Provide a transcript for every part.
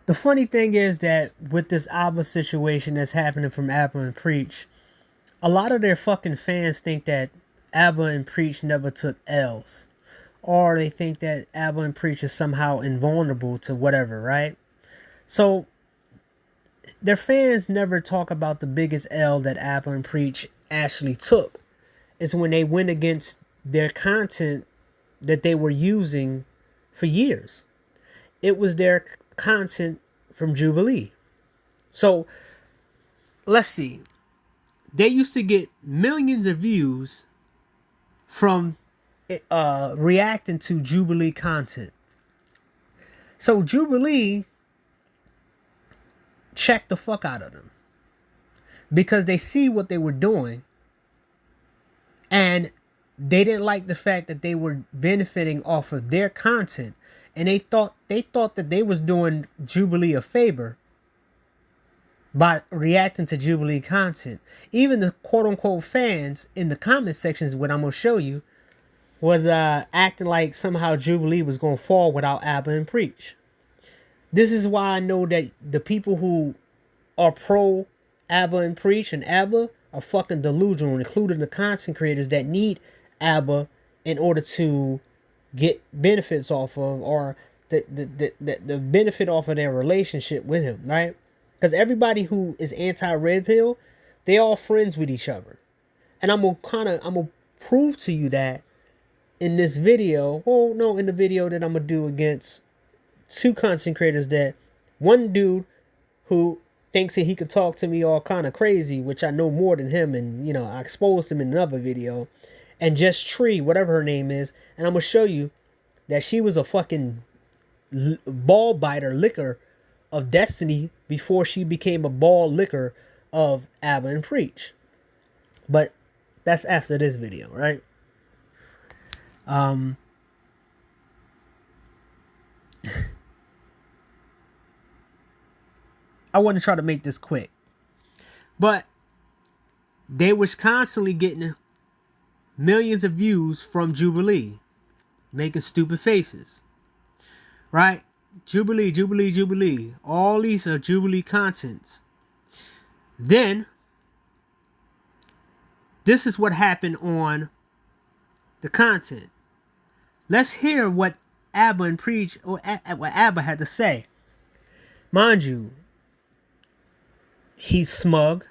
The funny thing is that with this ABBA situation that's happening from ABBA and Preach, a lot of their fucking fans think that ABBA and Preach never took L's. Or they think that ABBA and Preach is somehow invulnerable to whatever, right? So their fans never talk about the biggest L that ABBA and Preach actually took. Is when they went against their content that they were using for years. It was their content from Jubilee. So let's see. They used to get millions of views from reacting to Jubilee content. So Jubilee checked the fuck out of them because they see what they were doing, and they didn't like the fact that they were benefiting off of their content, and they thought that they was doing Jubilee a favor by reacting to Jubilee content. Even the quote unquote fans in the comment sections, what I'm gonna show you, was acting like somehow Jubilee was gonna fall without ABBA and Preach. This is why I know that the people who are pro ABBA and Preach and ABBA are fucking delusional, including the content creators that need ABBA in order to get benefits off of, or the benefit off of their relationship with him, right? Because everybody who is anti-red pill, they all friends with each other. And I'm gonna prove to you that in this video. Well, no, in the video that I'm gonna do against two content creators, that one dude who thinks that he could talk to me all kind of crazy, which I know more than him, and I exposed him in another video, and Just Tree, whatever her name is, and I'm gonna show you that she was a fucking ball biter licker of Destiny before she became a ball licker of ABBA and Preach. But that's after this video, right? I want to try to make this quick, but they was constantly getting millions of views from Jubilee, making stupid faces, right? Jubilee, Jubilee, Jubilee. All these are Jubilee contents. Then, this is what happened on the content. Let's hear what ABBA and Preach, or what ABBA had to say. Mind you, he's smug,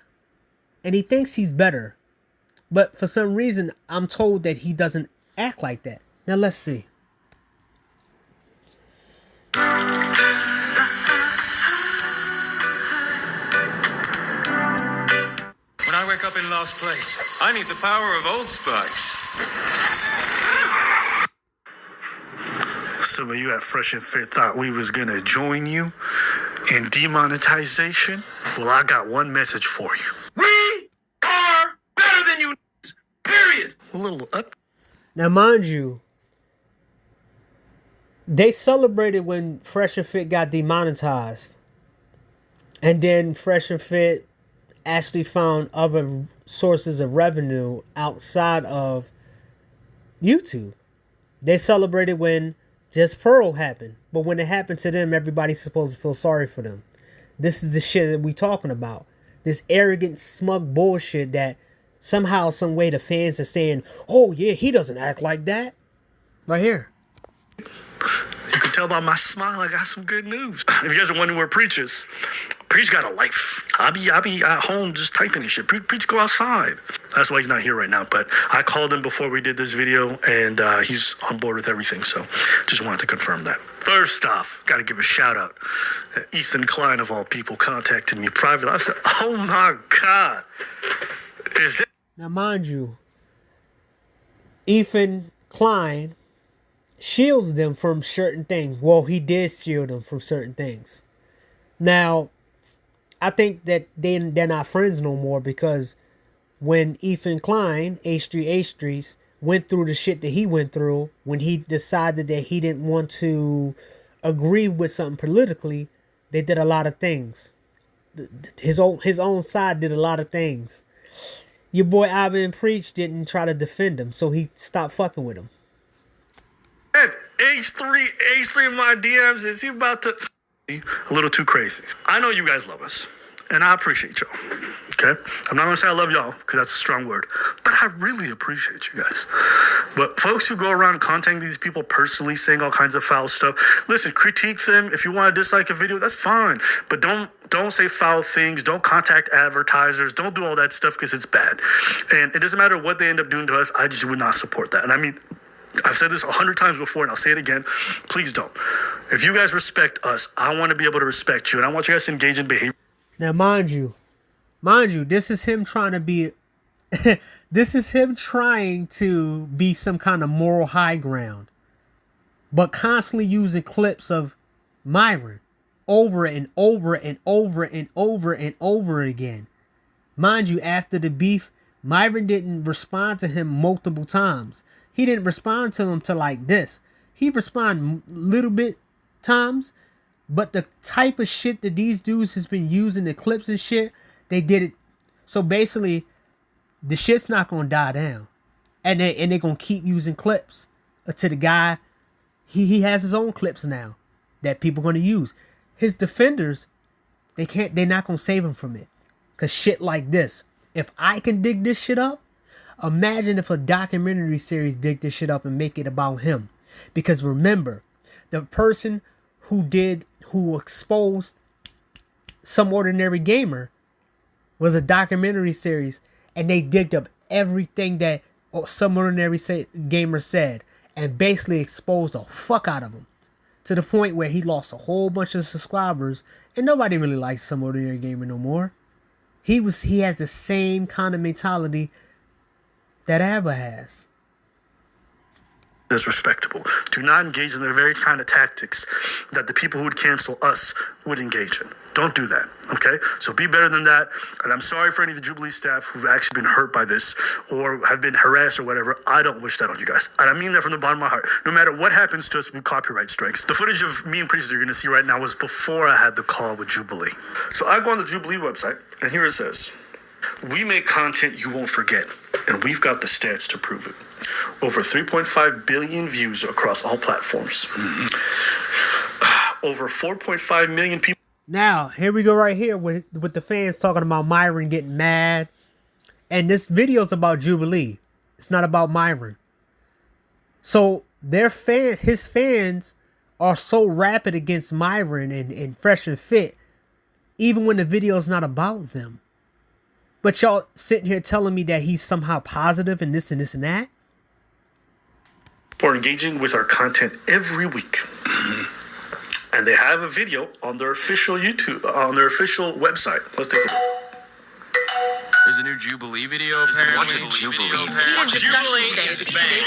and he thinks he's better. But for some reason, I'm told that he doesn't act like that. Now let's see. When I wake up in last place, I need the power of Old Spice. Some of you at Fresh and Fit thought we was gonna join you in demonetization. Well, I got one message for you. We are better than you, period. A little up. Now, mind you, they celebrated when Fresh and Fit got demonetized. And then Fresh and Fit actually found other sources of revenue outside of YouTube. They celebrated when Just Pearl happened. But when it happened to them, everybody's supposed to feel sorry for them. This is the shit that we talking about. This arrogant, smug bullshit that somehow, some way the fans are saying, oh yeah, he doesn't act like that. Right here. You can tell by my smile I got some good news. If you guys are wondering where Preach is, Preach got a life. I be at home just typing and shit. Preach go outside. That's why he's not here right now. But I called him before we did this video, and he's on board with everything. So just wanted to confirm that. First off, got to give a shout out. Ethan Klein, of all people, contacted me privately. I said, oh my God. Is that... Now, mind you, Ethan Klein shields them from certain things. Well, he did shield them from certain things. Now, I think that they're not friends no more, because when Ethan Klein, H3H3s, went through the shit that he went through, when he decided that he didn't want to agree with something politically, they did a lot of things. His own side did a lot of things. Your boy ABBA and Preach didn't try to defend him, so he stopped fucking with him. H3 in my DMs, is he about to... a little too crazy. I know you guys love us, and I appreciate y'all. Okay? I'm not gonna say I love y'all, because that's a strong word, but I really appreciate you guys. But folks who go around contacting these people personally, saying all kinds of foul stuff, listen, critique them. If you want to dislike a video, that's fine. But don't say foul things. Don't contact advertisers. Don't do all that stuff, because it's bad. And it doesn't matter what they end up doing to us. I just would not support that. And I mean, I've said this 100 times before, and I'll say it again. Please don't. If you guys respect us, I want to be able to respect you, and I want you guys to engage in behavior. Now, mind you, this is him trying to be, this is him trying to be some kind of moral high ground, but constantly using clips of Myron over and over and over and over and over again. Mind you, after the beef, Myron didn't respond to him multiple times. He didn't respond to him to like this. He responded little bit times, but the type of shit that these dudes has been using, the clips and shit, they did it. So basically, the shit's not gonna die down, and they're gonna keep using clips to the guy. He has his own clips now that people are gonna use. His defenders, they're not gonna save him from it, cause shit like this. If I can dig this shit up, imagine if a documentary series dig this shit up and make it about him. Because remember, the person who exposed Some Ordinary Gamer was a documentary series, and they digged up everything that Some Ordinary Gamer said and basically exposed the fuck out of him, to the point where he lost a whole bunch of subscribers and nobody really likes Some Ordinary Gamer no more. He has the same kind of mentality that Abba has. That's respectable. Do not engage in the very kind of tactics that the people who would cancel us would engage in. Don't do that, okay? So be better than that. And I'm sorry for any of the Jubilee staff who've actually been hurt by this or have been harassed or whatever. I don't wish that on you guys. And I mean that from the bottom of my heart. No matter what happens to us with copyright strikes. The footage of me and Preachers you're going to see right now was before I had the call with Jubilee. So I go on the Jubilee website, and here it says, "We make content you won't forget, and we've got the stats to prove it. Over 3.5 billion views across all platforms. Over 4.5 million people." Now, here we go right here with the fans talking about Myron getting mad. And this video is about Jubilee. It's not about Myron. So his fans are so rapid against Myron and Fresh and Fit, even when the video is not about them. But y'all sitting here telling me that he's somehow positive and this and this and that. Are engaging with our content every week. And they have a video on their official YouTube, on their official website. Let's take a look. There's a new Jubilee video apparently. What's a Jubilee? Jubilee is bang.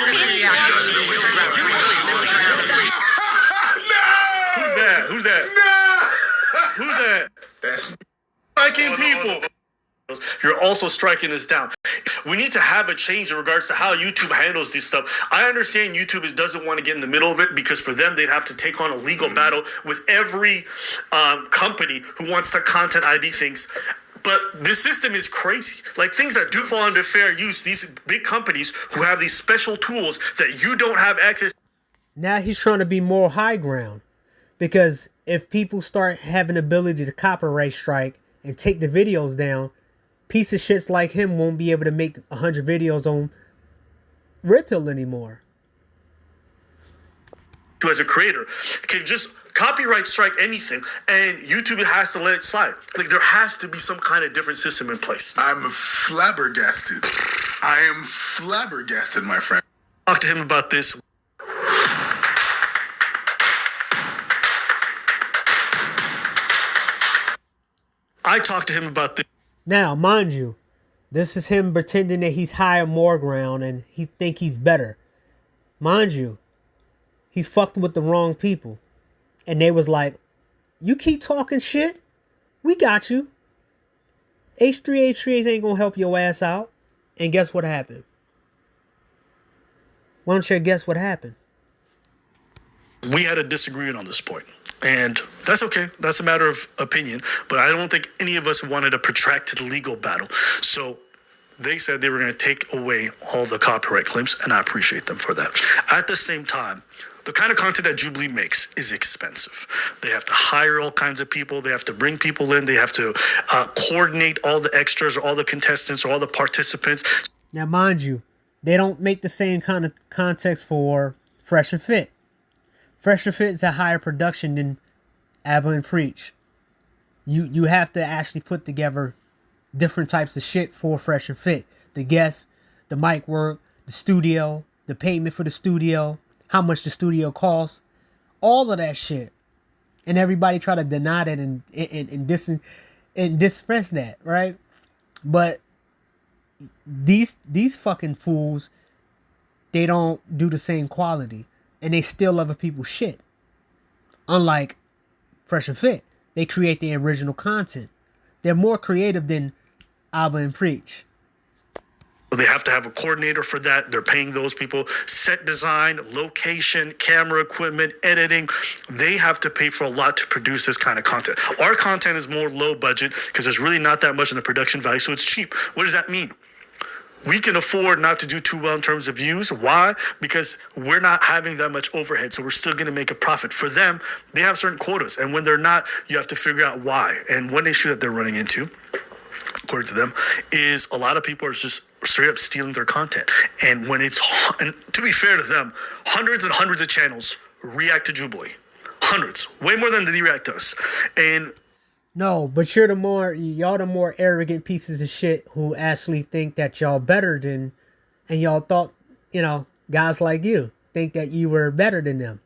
Who's that? That's striking people. You're also striking us down. We need to have a change in regards to how YouTube handles this stuff. I understand YouTube doesn't want to get in the middle of it, because for them, they'd have to take on a legal battle with every company who wants to content ID things. But this system is crazy. Like, things that do fall under fair use, these big companies who have these special tools that you don't have access to. Now he's trying to be more high ground, because if people start having the ability to copyright strike and take the videos down, piece of shits like him won't be able to make 100 videos on Red Pill anymore. As a creator, can just copyright strike anything, and YouTube has to let it slide. Like, there has to be some kind of different system in place. I'm flabbergasted. I am flabbergasted, my friend. Talk to him about this. I talked to him about this. Now, mind you, this is him pretending that he's higher more ground and he think he's better. Mind you, he fucked with the wrong people. And they was like, you keep talking shit, we got you. H3H3 ain't gonna help your ass out. And guess what happened? Why don't you guess what happened? We had a disagreement on this point, and that's okay. That's a matter of opinion, but I don't think any of us wanted a protracted legal battle. So they said they were going to take away all the copyright claims, and I appreciate them for that. At the same time, the kind of content that Jubilee makes is expensive. They have to hire all kinds of people. They have to bring people in. They have to coordinate all the extras or all the contestants or all the participants. Now, mind you, they don't make the same kind of context for Fresh and Fit. Fresh and Fit is a higher production than Abba and Preach. You have to actually put together different types of shit for Fresh and Fit. The guests, the mic work, the studio, the payment for the studio, how much the studio costs, all of that shit. And everybody try to deny that and dismiss that, right? But these fucking fools, they don't do the same quality. And they steal other people's shit. Unlike Fresh and Fit. They create their original content. They're more creative than Abba and Preach. They have to have a coordinator for that. They're paying those people. Set design, location, camera equipment, editing. They have to pay for a lot to produce this kind of content. Our content is more low budget because there's really not that much in the production value, so it's cheap. What does that mean? We can afford not to do too well in terms of views. Why? Because we're not having that much overhead, so we're still going to make a profit. For them, they have certain quotas, and when they're not, you have to figure out why. And one issue that they're running into, according to them, is a lot of people are just straight up stealing their content. And to be fair to them, hundreds and hundreds of channels react to Jubilee. Hundreds. Way more than they react to us. And no, but y'all the more arrogant pieces of shit who actually think that y'all better than, and y'all thought, guys like you think that you were better than them.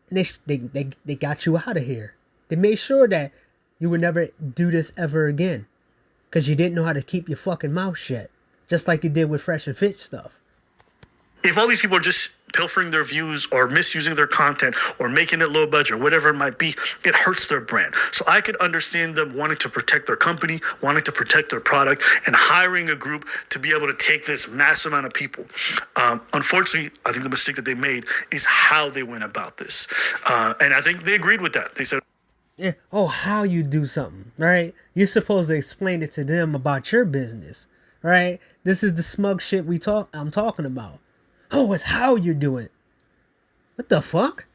And they got you out of here. They made sure that you would never do this ever again. Because you didn't know how to keep your fucking mouth shut. Just like you did with Fresh and Fit stuff. If all these people are just pilfering their views or misusing their content or making it low budget or whatever it might be, it hurts their brand. So I could understand them wanting to protect their company, wanting to protect their product, and hiring a group to be able to take this mass amount of people. Unfortunately, I think the mistake that they made is how they went about this. And I think they agreed with that. They said, yeah, how you do something, right? You're supposed to explain it to them about your business, right? This is the smug shit I'm talking about. Oh, it's how you do it. What the fuck?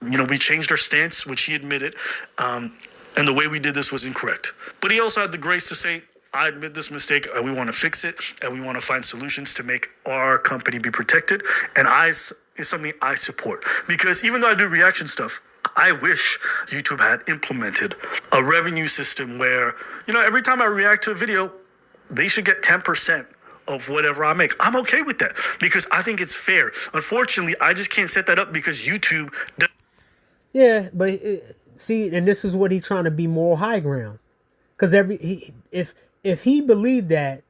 We changed our stance, which he admitted, and the way we did this was incorrect. But he also had the grace to say, I admit this mistake, and we want to fix it, and we want to find solutions to make our company be protected, and it's something I support. Because even though I do reaction stuff, I wish YouTube had implemented a revenue system where, every time I react to a video, they should get 10% of whatever I make. I'm okay with that because I think it's fair. Unfortunately, I just can't set that up because YouTube does. Yeah, but see, and this is what he's trying to be moral high ground. Because if he believed that,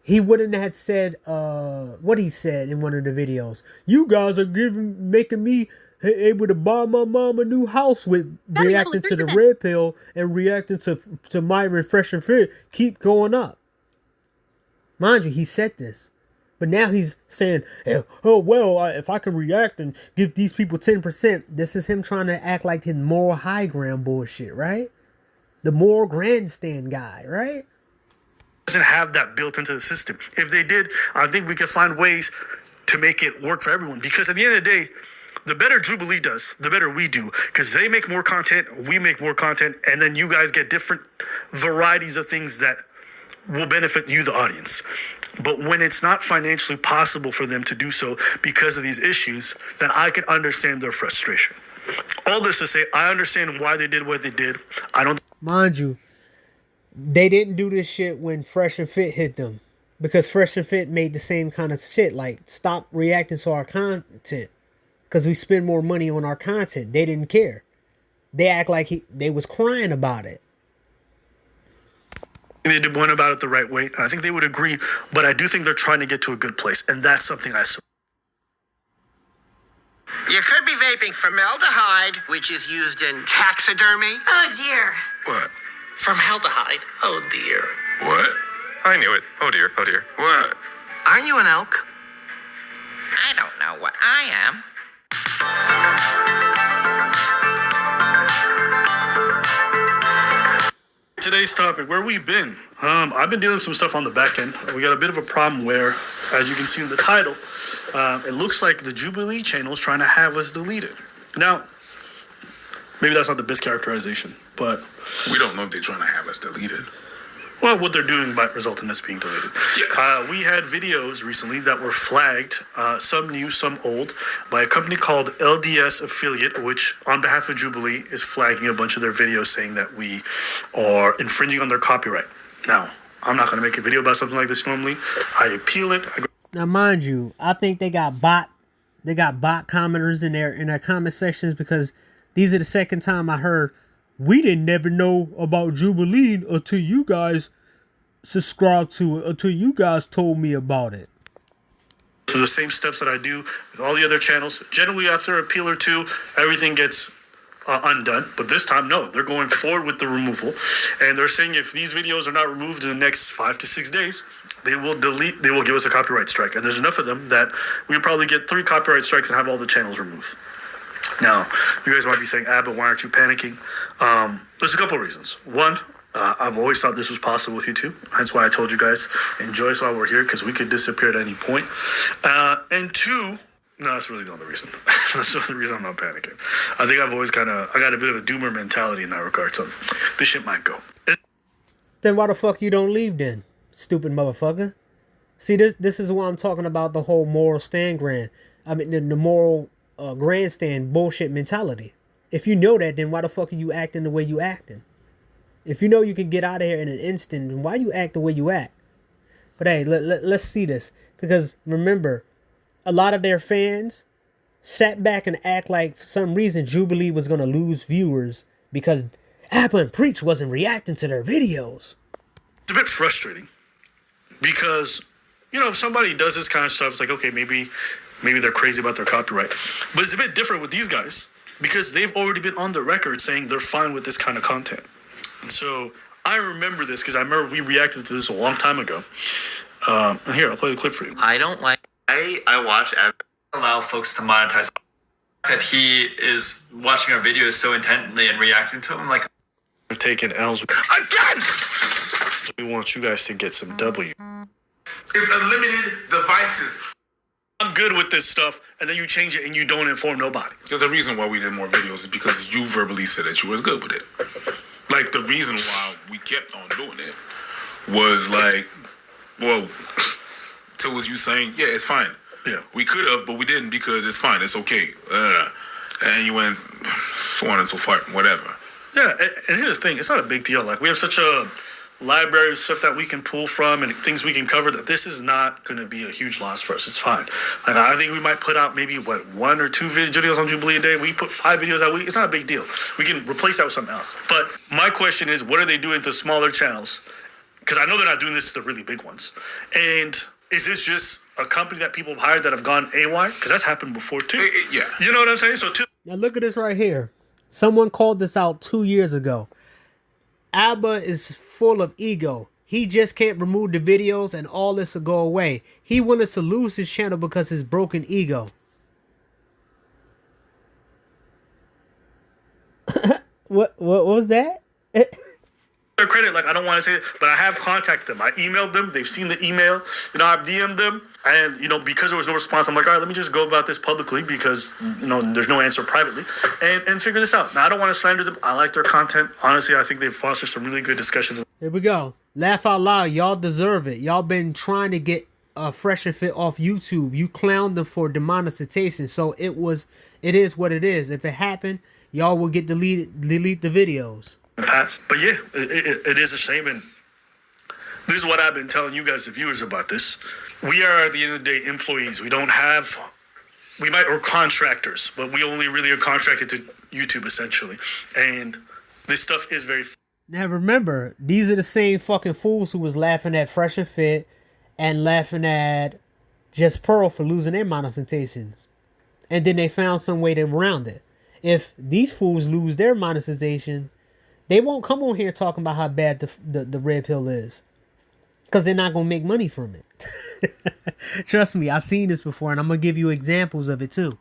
he wouldn't have said what he said in one of the videos. You guys are making me able to buy my mom a new house with reacting to the red pill and reacting to my Fresh and Fit keep going up. Mind you, he said this. But now he's saying, if I can react and give these people 10%, this is him trying to act like his moral high ground bullshit, right? The moral grandstand guy, right? Doesn't have that built into the system. If they did, I think we could find ways to make it work for everyone. Because at the end of the day, the better Jubilee does, the better we do. Because they make more content, we make more content, and then you guys get different varieties of things that will benefit you, the audience. But when it's not financially possible for them to do so because of these issues, then I can understand their frustration. All this to say, I understand why they did what they did. Mind you, they didn't do this shit when Fresh and Fit hit them. Because Fresh and Fit made the same kind of shit. Like, stop reacting to our content. Because we spend more money on our content. They didn't care. They act like they was crying about it. They did one about it the right way, and I think they would agree, but I do think they're trying to get to a good place, and that's something I support. You could be vaping formaldehyde, which is used in taxidermy. Oh, dear. What? Formaldehyde? Oh, dear. What? I knew it. Oh dear, oh dear. What? Aren't you an elk? I don't know what I am. Today's topic, where we've been. I've been dealing with some stuff on the back end. We got a bit of a problem where, as you can see in the title, it looks like the Jubilee channel is trying to have us deleted. Now, maybe that's not the best characterization, but We don't know if they're trying to have us deleted. well, what they're doing might result in us being deleted. Yes. We had videos recently that were flagged, some new, some old, by a company called LDS Affiliate, which, on behalf of Jubilee, is flagging a bunch of their videos saying that we are infringing on their copyright. Now, I'm not going to make a video about something like this normally. I appeal it. Now, mind you, I think they got bot commenters in their comment sections, because these are the second time I heard, we didn't never know about Jubilee until you guys subscribed to it, until you guys told me about it. So the same steps that I do with all the other channels. Generally, after an appeal or two, everything gets undone. But this time, no, they're going forward with the removal, and they're saying if these videos are not removed in the next 5 to 6 days, they will give us a copyright strike. And there's enough of them that we probably get 3 copyright strikes and have all the channels removed. Now, you guys might be saying, but why aren't you panicking? There's a couple of reasons. One, I've always thought this was possible with YouTube. That's why I told you guys, enjoy us while we're here, because we could disappear at any point. And two, no, that's really the only reason. That's the only reason I'm not panicking. I think I've always I got a bit of a doomer mentality in that regard, so this shit might go. Then why the fuck you don't leave then, stupid motherfucker? See, this is why I'm talking about the whole moral the moral grandstand bullshit mentality. If you know that, then why the fuck are you acting the way you acting? If you know you can get out of here in an instant, then why you act the way you act? But hey, let's see this. Because remember, a lot of their fans sat back and act like for some reason Jubilee was going to lose viewers because Abba and Preach wasn't reacting to their videos. It's a bit frustrating because, if somebody does this kind of stuff, it's like, okay, maybe they're crazy about their copyright. But it's a bit different with these guys because they've already been on the record saying they're fine with this kind of content. And so I remember this because I remember we reacted to this a long time ago. And here, I'll play the clip for you. I don't like... I watch allow folks to monetize that he is watching our videos so intently and reacting to them like... We're taking L's again! We want you guys to get some W. It's unlimited devices. I'm good with this stuff, and then you change it and you don't inform nobody. There's a reason why we did more videos is because you verbally said that you was good with it. Like, the reason why we kept on doing it was like, well, towards you saying, yeah, it's fine. Yeah. We could have, but we didn't because it's fine. It's okay. And you went so on and so forth, whatever. Yeah, and here's the thing. It's not a big deal. Like, we have such a library of stuff that we can pull from and things we can cover that this is not going to be a huge loss for us. It's fine. Like, I think we might put out maybe, 1 or 2 videos on Jubilee a day. We put 5 videos out a week. It's not a big deal. We can replace that with something else. But my question is, what are they doing to smaller channels? Because I know they're not doing this to the really big ones. And is this just a company that people have hired that have gone AY? Because that's happened before, too. Yeah. You know what I'm saying? So, Now look at this right here. Someone called this out 2 years ago. Abba is full of ego. He just can't remove the videos and all this will go away. He wanted to lose his channel because of his broken ego. What was that? their credit, like, I don't want to say it, but I have contacted them. I emailed them. They've seen the email. I've DM'd them. And, because there was no response, I'm like, all right, let me just go about this publicly because, there's no answer privately and figure this out. Now, I don't want to slander them. I like their content. Honestly, I think they've fostered some really good discussions. Here we go. Laugh out loud. Y'all deserve it. Y'all been trying to get Fresh and Fit off YouTube. You clowned them for demonetization. So it is what it is. If it happened, y'all will get delete the videos. But yeah, it is a shame. And this is what I've been telling you guys, the viewers, about this. We are, at the end of the day, employees. We're contractors, but we only really are contracted to YouTube, essentially. And this stuff is very... Now remember, these are the same fucking fools who was laughing at Fresh and Fit and laughing at Just Pearl for losing their monetizations. And then they found some way to round it. If these fools lose their monetization, they won't come on here talking about how bad the red pill is. Because they're not going to make money from it. Trust me, I've seen this before, and I'm going to give you examples of it too.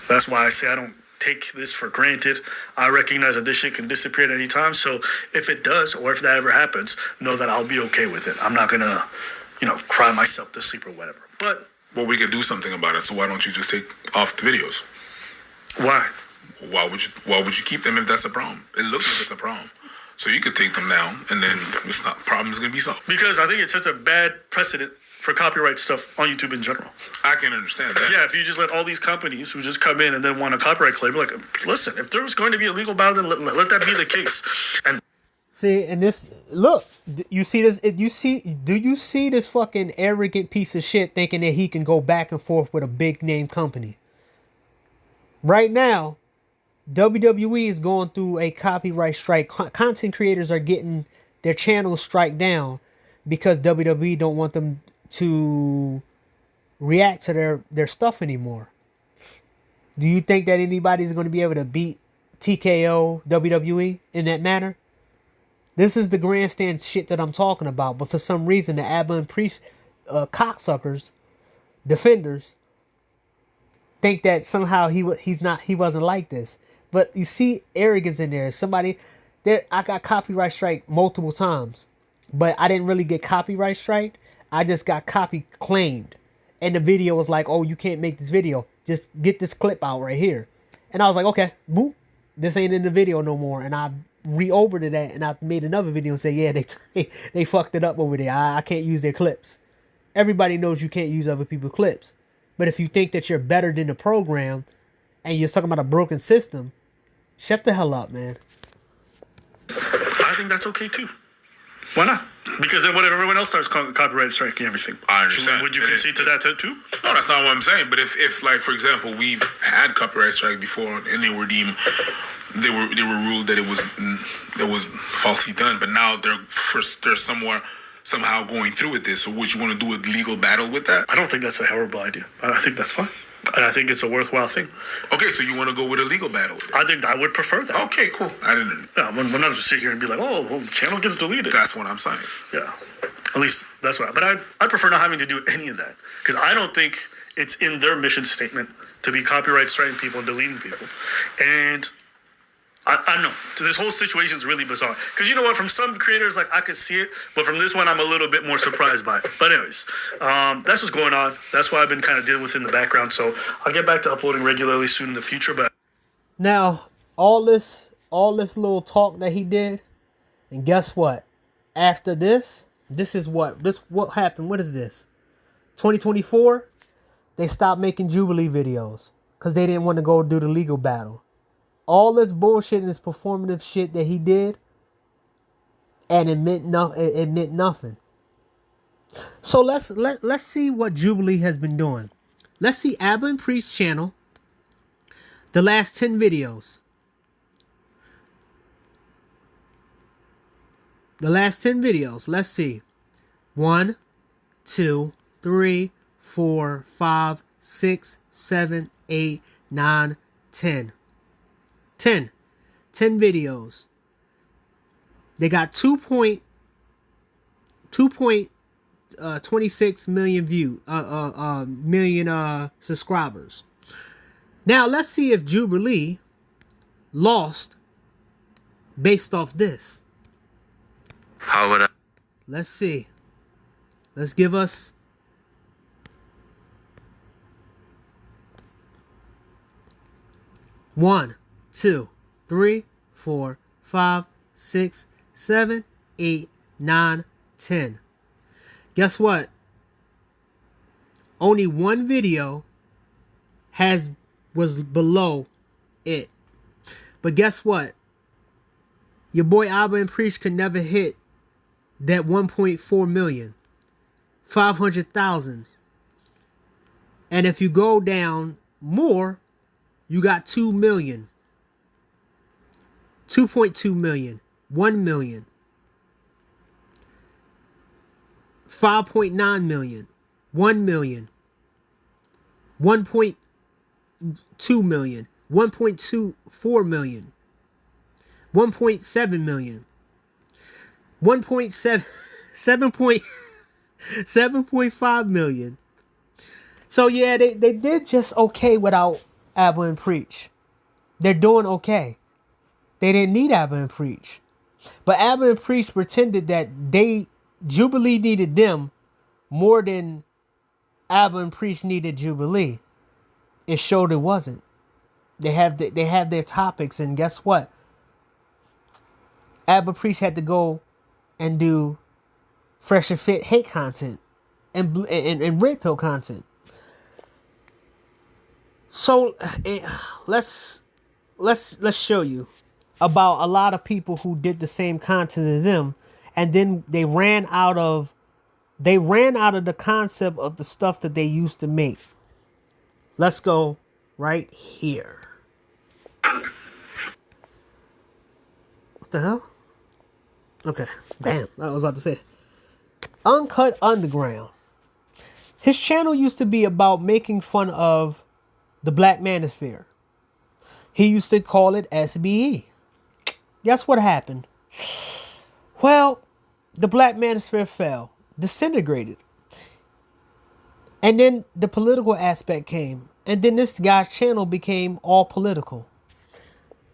That's why I say I don't take this for granted. I recognize that this shit can disappear at any time. So if it does, or if that ever happens, know that I'll be okay with it. I'm not going to, cry myself to sleep or whatever. But Well, we could do something about it. So why don't you just take off the videos? Why? Why would you keep them if that's a problem? It looks like it's a problem. So you could take them down, and then it's not problem's gonna be solved. Because I think it sets a bad precedent for copyright stuff on YouTube in general. I can understand that. Yeah, if you just let all these companies who just come in and then want a copyright claim, like, listen, if there was going to be a legal battle, then let that be the case. And see, and this, look, you see this? Do you see this fucking arrogant piece of shit thinking that he can go back and forth with a big name company? Right now, WWE is going through a copyright strike. Content creators are getting their channels strike down because WWE don't want them to react to their stuff anymore. Do you think that anybody's going to be able to beat TKO WWE in that manner? This is the grandstand shit that I'm talking about. But for some reason, the Abba and Priest cocksuckers, defenders, think that somehow he wasn't like this. But you see arrogance in there. I got copyright strike multiple times, but I didn't really get copyright strike. I just got copy claimed, and the video was like, "Oh, you can't make this video. Just get this clip out right here." And I was like, "Okay, boop, this ain't in the video no more." And I re-over to that, and I made another video and said, "Yeah, they fucked it up over there. I can't use their clips." Everybody knows you can't use other people's clips. But if you think that you're better than the program and you're talking about a broken system, shut the hell up, man. I think that's okay too. Why not? Because then what if everyone else starts copyright striking everything? I understand. Would you concede to that too? No, that's not what I'm saying. But if like, for example, we've had copyright strike before and they were ruled that it was falsely done, but now they're somehow going through with this. So would you want to do a legal battle with that? I don't think that's a horrible idea. I think that's fine. And I think it's a worthwhile thing. Okay, so you want to go with a legal battle with it? I think I would prefer that. Okay, cool. I didn't. Yeah, we're not just sit here and be like, oh, well, the channel gets deleted. That's what I'm saying. Yeah, at least that's what. But I prefer not having to do any of that because I don't think it's in their mission statement to be copyright striking people and deleting people. And I know this whole situation is really bizarre because you know what? From some creators, like I could see it, but from this one, I'm a little bit more surprised by it. But anyways, that's what's going on. That's why I've been kind of dealing with in the background. So I'll get back to uploading regularly soon in the future. But now all this little talk that he did, and guess what? After this is what happened. What is this? 2024. They stopped making Jubilee videos because they didn't want to go do the legal battle. All this bullshit and this performative shit that he did, and it meant nothing. So let's see what Jubilee has been doing. Let's see Abba and Priest channel. The last 10 videos. The last 10 videos. Let's see. 1, 2, 3, 4, 5, 6, 7, 8, 9, 10. 10 videos. They got 2.26 million subscribers. Now let's see if Jubilee lost based off this. How would I? Let's see. Let's give us 1, 2, 3, 4, 5, 6, 7, 8, 9, 10. Guess what? Only one video was below it. But guess what? Your boy Abba and Priest could never hit that 1.4 million. 500,000. And if you go down more, you got 2 million. 2.2 million. 1 million. 5.9 million. 1 million. 1.2 million. 1.24 million. 1.7 million. 7.5 million. So yeah, they did just okay without Abba and Preach. They're doing okay. They didn't need Abba and Preach. But Abba and Preach pretended that Jubilee needed them more than Abba and Preach needed Jubilee. It showed it wasn't. They have their topics, and guess what? Abba Preach had to go and do Fresh and Fit hate content and red pill content. So let's show you about a lot of people who did the same content as them, and then they ran out of the concept of the stuff that they used to make. Let's go right here. What the hell? Okay, damn, I was about to say. Uncut Underground. His channel used to be about making fun of the Black Manosphere. He used to call it SBE. Guess what happened? Well, the Black Manosphere fell, disintegrated. And then the political aspect came. And then this guy's channel became all political.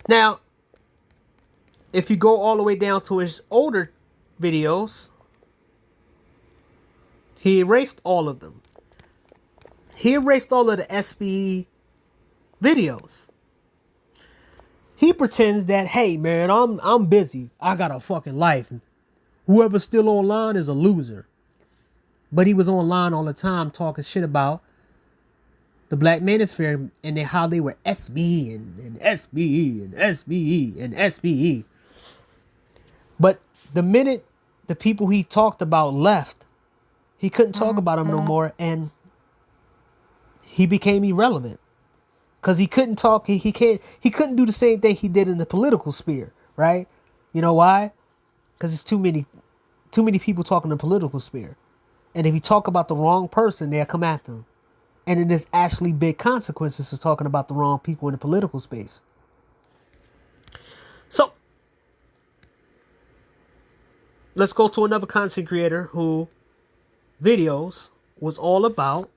Now, if you go all the way down to his older videos, he erased all of them. He erased all of the SBE videos. He pretends that, hey man, I'm busy. I got a fucking life. Whoever's still online is a loser. But he was online all the time talking shit about the Black Manosphere and how they were SBE and SBE and SBE and SBE. But the minute the people he talked about left, he couldn't talk about them no more, and he became irrelevant. Because he couldn't talk, he couldn't do the same thing he did in the political sphere, right? You know why? Because it's too many people talking in the political sphere. And if you talk about the wrong person, they'll come at them. And then there's actually big consequences for talking about the wrong people in the political space. So, let's go to another content creator who videos was all about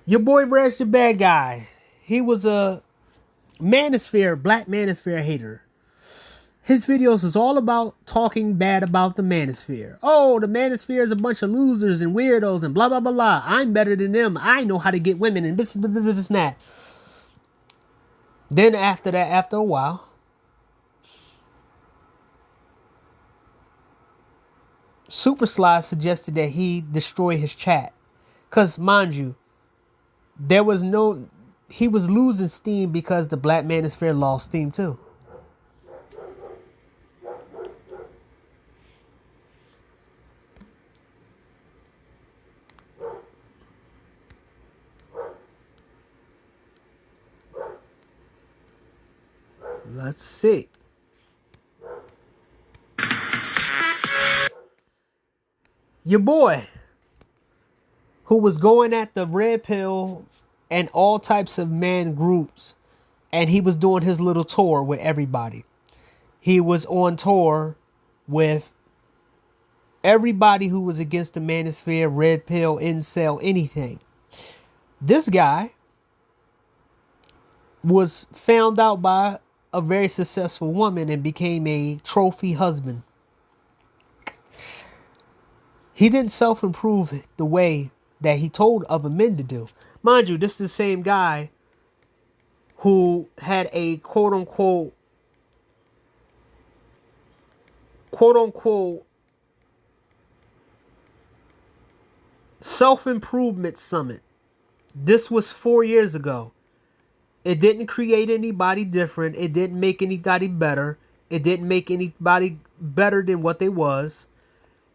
your boy Reg the Bad Guy. He was a Black Manosphere hater. His videos is all about talking bad about the Manosphere. Oh, the Manosphere is a bunch of losers and weirdos and blah, blah, blah, blah. I'm better than them. I know how to get women and this and that. Then after a while, Super Sly suggested that he destroy his chat. Because, mind you, he was losing steam because the Black Manosphere lost steam too. Let's see. Your boy, who was going at the red pill and all types of man groups, and he was doing his little tour with everybody. He was on tour with everybody who was against the Manosphere, red pill, incel, anything. This guy was found out by a very successful woman and became a trophy husband. He didn't self-improve the way that he told other men to do. Mind you, this is the same guy who had a quote-unquote self-improvement summit. This was 4 years ago. It didn't create anybody different. It didn't make anybody better. It didn't make anybody better than what they was.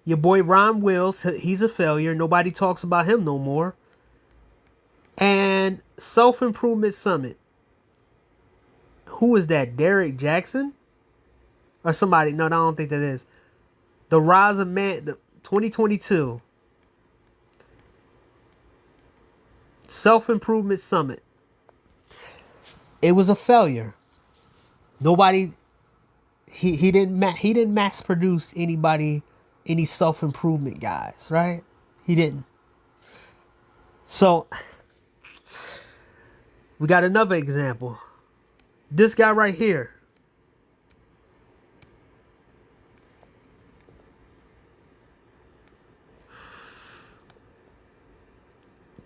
Your boy Ron Wills, he's a failure. Nobody talks about him no more. And Self-Improvement Summit. Who is that? Derek Jackson? Or somebody? No, I don't think that is. The Rise of Man, the 2022. Self-Improvement Summit. It was a failure. Nobody, he didn't mass produce anybody, any self-improvement guys, right? He didn't. So we got another example. This guy right here,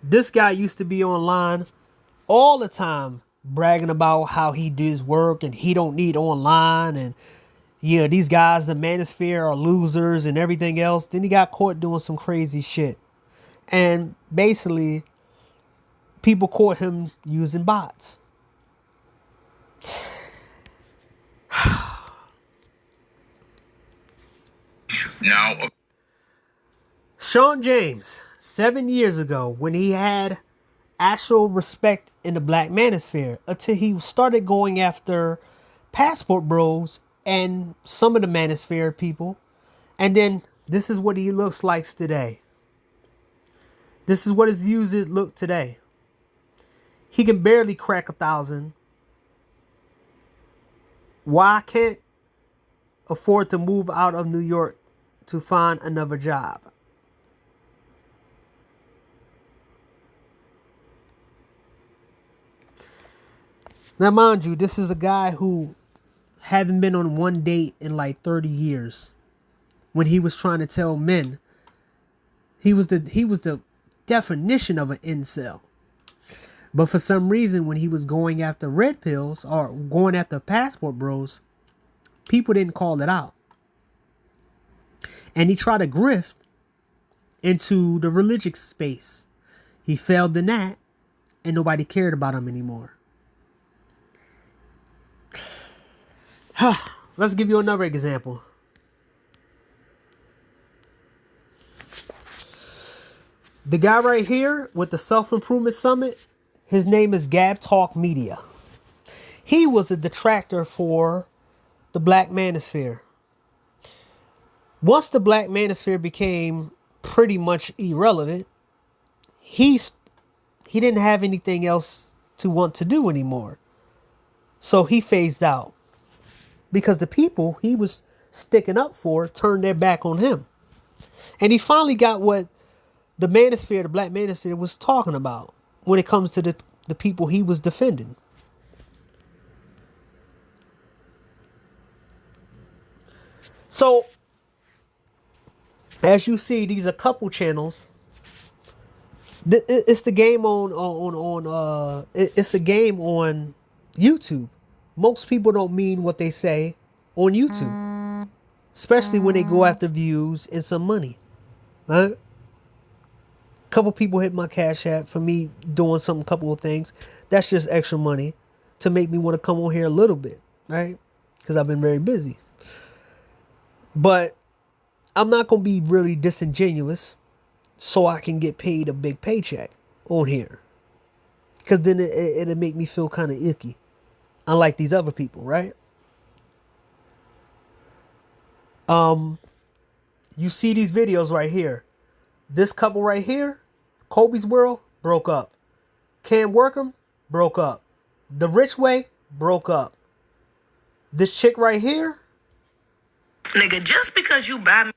This guy used to be online all the time bragging about how he did his work and he don't need online, and yeah, these guys, the manosphere, are losers and everything else. Then he got caught doing some crazy shit. And basically, people caught him using bots. Now, Sean James, 7 years ago, when he had actual respect in the black manosphere, until he started going after passport bros and some of the manosphere people. And then this is what he looks like today. This is what his views look today. He can barely crack 1,000. Why can't afford to move out of New York to find another job? Now, mind you, this is a guy who haven't been on one date in like 30 years. When he was trying to tell men, he was the definition of an incel. But for some reason, when he was going after red pills or going after passport bros, people didn't call it out. And he tried to grift into the religious space. He failed in that, and nobody cared about him anymore. Let's give you another example. The guy right here with the Self-Improvement Summit, his name is Gab Talk Media. He was a detractor for the Black Manosphere. Once the Black Manosphere became pretty much irrelevant, he didn't have anything else to want to do anymore. So he phased out. Because the people he was sticking up for turned their back on him. And he finally got what the manosphere, the Black Manosphere, was talking about when it comes to the people he was defending. So, as you see, these are couple channels. It's the game it's a game on YouTube. Most people don't mean what they say on YouTube, especially when they go after views and some money. Right? A couple people hit my Cash App for me doing some couple of things. That's just extra money to make me want to come on here a little bit, right? Because I've been very busy. But I'm not going to be really disingenuous so I can get paid a big paycheck on here. Because then it'll make me feel kind of icky. Unlike these other people, right? You see these videos right here. This couple right here, Kobe's World, broke up. Cam Workham, broke up. The Rich Way, broke up. This chick right here, nigga, just because you buy me.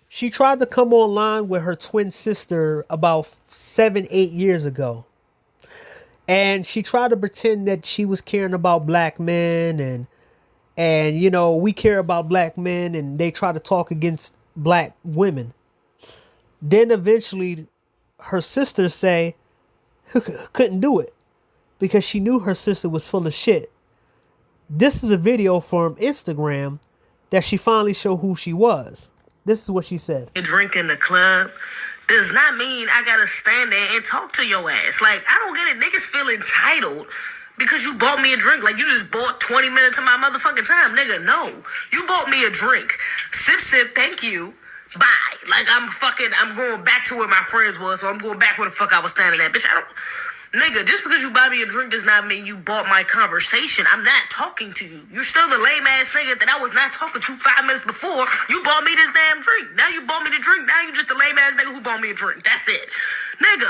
She tried to come online with her twin sister about 7-8 years ago. And she tried to pretend that she was caring about black men and you know, we care about black men, and they try to talk against black women. Then eventually her sister say couldn't do it because she knew her sister was full of shit. This is a video from Instagram that she finally showed who she was. This is what she said. Drink in the club does not mean I gotta stand there and talk to your ass. Like, I don't get it. Niggas feel entitled because you bought me a drink. Like, you just bought 20 minutes of my motherfucking time. Nigga, no. You bought me a drink. Sip, sip, thank you. Bye. Like, I'm going back to where my friends was, so I'm going back where the fuck I was standing at. Bitch, nigga, just because you buy me a drink does not mean you bought my conversation. I'm not talking to you. You're still the lame ass nigga that I was not talking to 5 minutes before you bought me this damn drink. Now you bought me the drink. Now you just the lame ass nigga who bought me a drink. That's it. Nigga,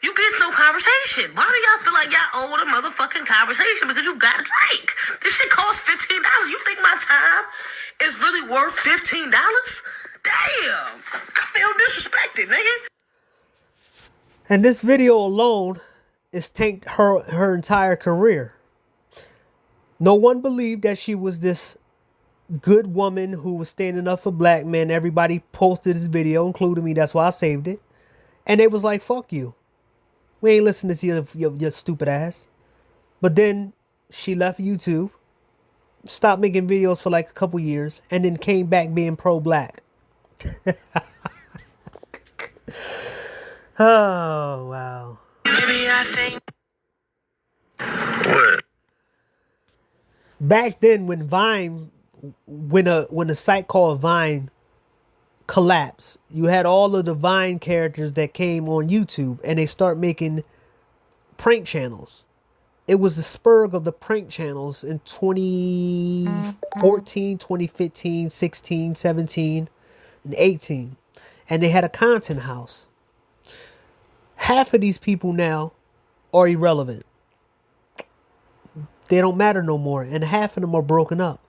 you get no conversation. Why do y'all feel like y'all owe the motherfucking conversation because you got a drink? This shit costs $15. You think my time is really worth $15? Damn. I feel disrespected, nigga. And this video alone has tanked her entire career. No one believed that she was this good woman who was standing up for black men. Everybody posted this video, including me. That's why I saved it. And they was like, fuck you. We ain't listening to your stupid ass. But then she left YouTube, stopped making videos for like a couple years, and then came back being pro-black. Oh, wow. Maybe I think. What? Back then, when a site called Vine collapsed, you had all of the Vine characters that came on YouTube, and they start making prank channels. It was the spur of the prank channels in 2014, 2015, 16, 17, and 18. And they had a content house. Half of these people now are irrelevant. They don't matter no more. And half of them are broken up.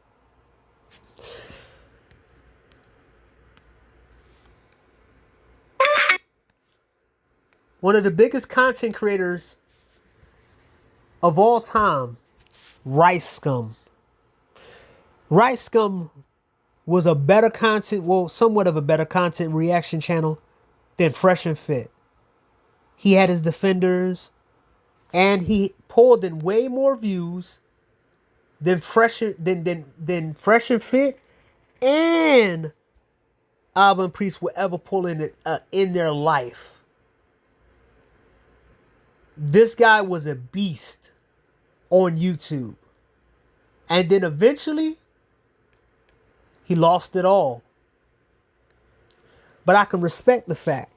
One of the biggest content creators of all time, Rice Scum. Rice Scum was a better content, well, somewhat of a better content reaction channel than Fresh and Fit. He had his defenders, and he pulled in way more views than Fresh and Fit and Alvin Priest would ever pull in their life. This guy was a beast on YouTube. And then eventually, he lost it all. But I can respect the fact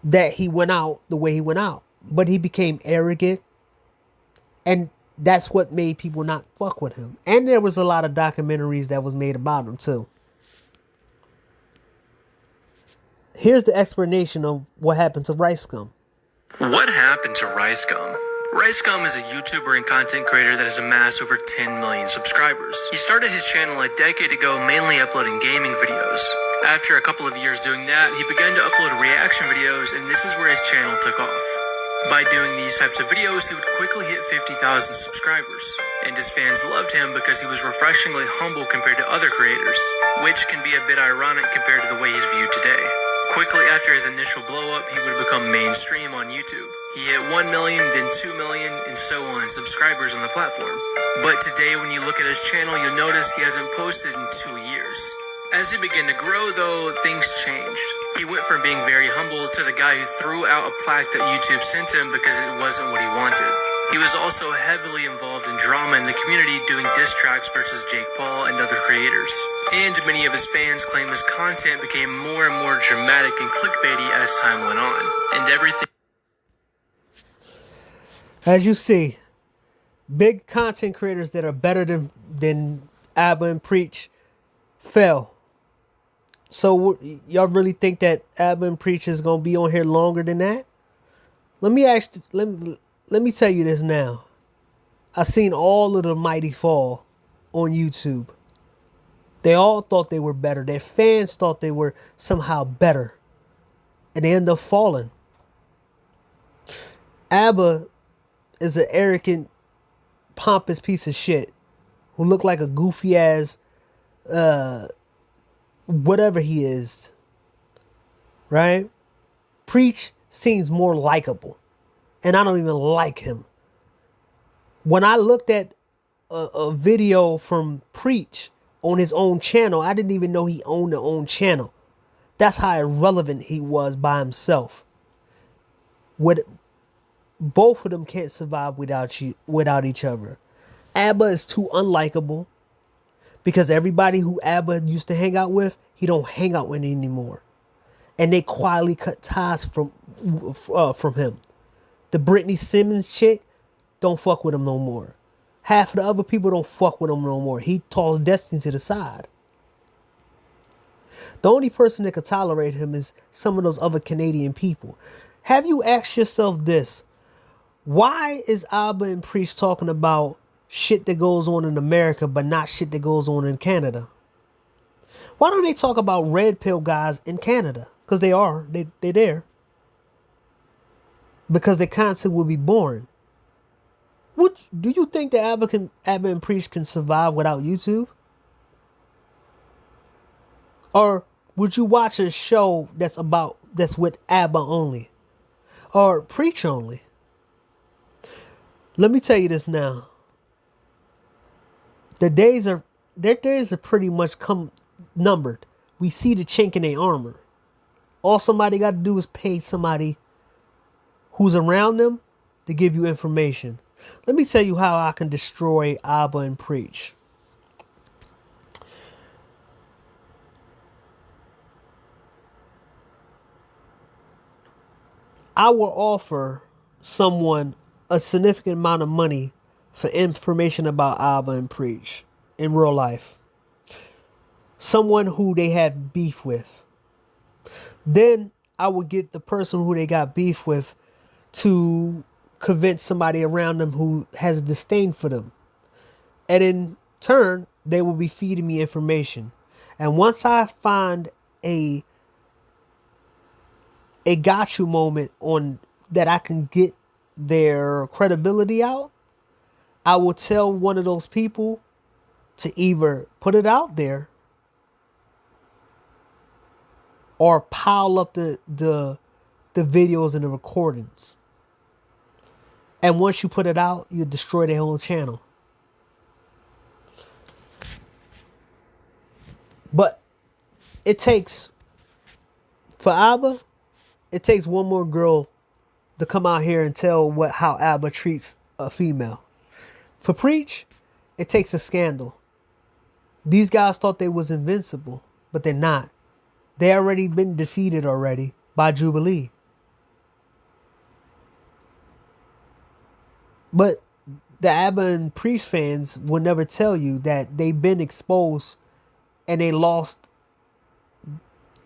that he went out the way he went out. But he became arrogant. And that's what made people not fuck with him. And there was a lot of documentaries that was made about him too. Here's the explanation of what happened to Rice Scum. What happened to Rice Gum? Rice Gum is a YouTuber and content creator that has amassed over 10 million subscribers. He started his channel a decade ago mainly uploading gaming videos. After a couple of years doing that, he began to upload reaction videos, and this is where his channel took off. By doing these types of videos, he would quickly hit 50,000 subscribers, and his fans loved him because he was refreshingly humble compared to other creators, which can be a bit ironic compared to the way he's viewed today. Quickly after his initial blow-up, he would become mainstream on YouTube. He hit 1 million, then 2 million, and so on subscribers on the platform. But today, when you look at his channel, you'll notice he hasn't posted in 2 years. As he began to grow, though, things changed. He went from being very humble to the guy who threw out a plaque that YouTube sent him because it wasn't what he wanted. He was also heavily involved in drama in the community, doing diss tracks versus Jake Paul and other creators. And many of his fans claim his content became more and more dramatic and clickbaity as time went on. And everything... As you see, big content creators that are better than Abba and Preach fell. So y'all really think that Abba and Preach is gonna be on here longer than that? Let me tell you this now. I seen all of the mighty fall on YouTube. They all thought they were better. Their fans thought they were somehow better, and they end up falling. Abba is an arrogant, pompous piece of shit who looked like a goofy ass, whatever he is, right? Preach seems more likable, and I don't even like him. When I looked at a video from Preach on his own channel, I didn't even know he owned his own channel. That's how irrelevant he was by himself. Both of them can't survive without each other. Abba is too unlikable because everybody who Abba used to hang out with, he don't hang out with anymore. And they quietly cut ties from him. The Brittany Simmons chick don't fuck with him no more. Half of the other people don't fuck with him no more. He tossed Destiny to the side. The only person that could tolerate him is some of those other Canadian people. Have you asked yourself this? Why is Abba and Priest talking about shit that goes on in America but not shit that goes on in Canada? Why don't they talk about red pill guys in Canada? Because they are. They're there. Because the content will be boring. Do you think that Abba and Priest can survive without YouTube? Or would you watch a show that's with Abba only? or preach only. Let me tell you this now. Their days are pretty much come numbered. We see the chink in their armor. All somebody got to do is pay somebody who's around them to give you information. Let me tell you how I can destroy Abba and Preach. I will offer someone a significant amount of money for information about Abba and Preach in real life. Someone who they have beef with. Then I would get the person who they got beef with to convince somebody around them who has disdain for them. And in turn, they will be feeding me information. And once I find a got you moment on that I can get their credibility out, I will tell one of those people to either put it out there or pile up the videos and the recordings. And once you put it out, you destroy their whole channel. But it takes, for Abba, it takes one more girl to come out here and tell how Abba treats a female. For Preach, it takes a scandal. These guys thought they was invincible, but they're not. They already been defeated already by Jubilee. But the Abba and Priest fans will never tell you that they've been exposed and they lost.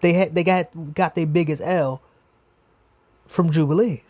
They got their biggest L from Jubilee.